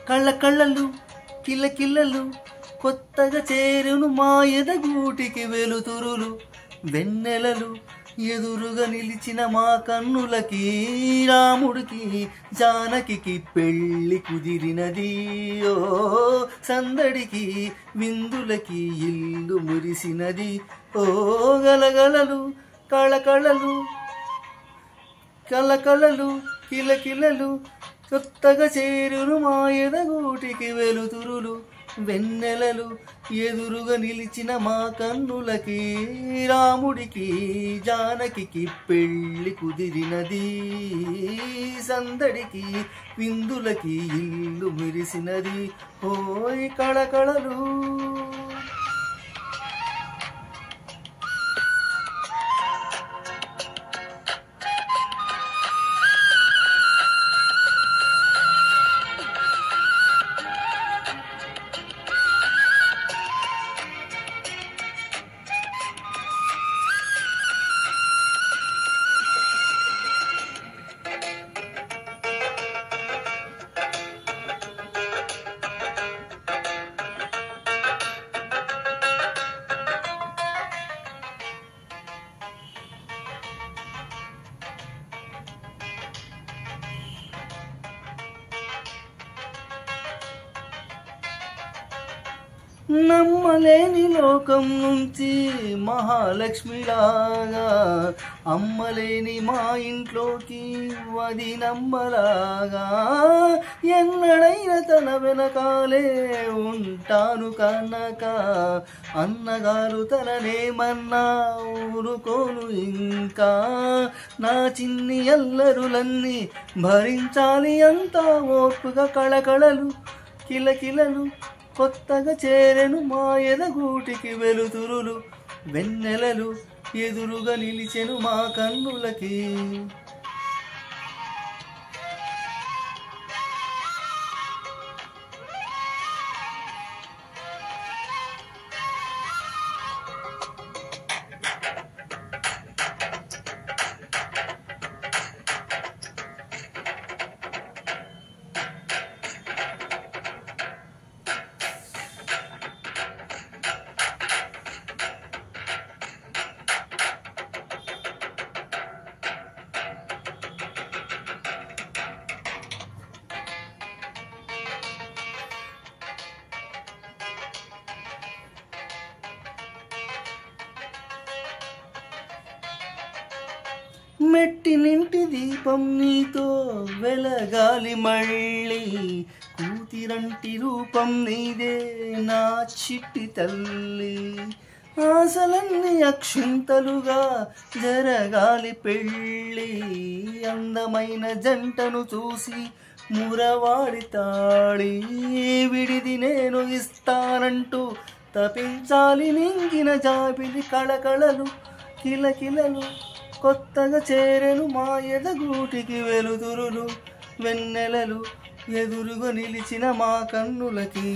కళ్ళ కళ్ళలు కిల్లకిల్లలు కొత్తగా చేరును మా ఎదగూటికి వెలుతురులు వెన్నెలలు ఎదురుగా నిలిచిన మా కన్నులకి రాముడికి జానకి పెళ్ళి కుదిరినది ఓ సందడికి విందులకి ఇల్లు మురిసినది ఓ గలగలలు కళకళలు కళకళలు కిలకిలలు కొత్తగా చేరును మా ఎదగూటికి వెలుతురులు వెన్నెలలు ఎదురుగా నిలిచిన మా కన్నులకి రాముడికి జానకి పెళ్ళి కుదిరినది సందడికి విందులకి ఇల్లు మెరిసినది ఓయ్ కళకళలు. నమ్మలేని లోకం నుంచి మహాలక్ష్మిలాగా అమ్మలేని మా ఇంట్లోకి వదినమ్మలాగా ఎన్నడైనా తన వెనకాలే ఉంటాను కనుక అన్నగారు తననేమన్నా ఊరుకోను ఇంకా నా చిన్ని అల్లరులన్నీ భరించాలి అంతా ఓర్పుగా కళకళలు కిలకిలలు కొత్తగా చేరెను మా ఎదగూటికి వెలుతురులు వెన్నెలలు ఎదురుగా నిలిచెను మా కన్నులకి మెట్టినింటి దీపం నీతో వెలగాలి మళ్ళీ కూతిరంటి రూపం నీదే నా చిట్టి తల్లి ఆశలన్నీ అక్షింతలుగా జరగాలి పెళ్ళి అందమైన జంటను చూసి మురవాడి తాళి విడిది నేను ఇస్తానంటూ తపించాలి నింగిన జాబిలి కళకళలు కిలకిలలు కొత్తగా చేరెను మా ఎదగూటికి వెలుతురులు వెన్నెలలు ఎదురుగా నిలిచిన మా కన్నులకి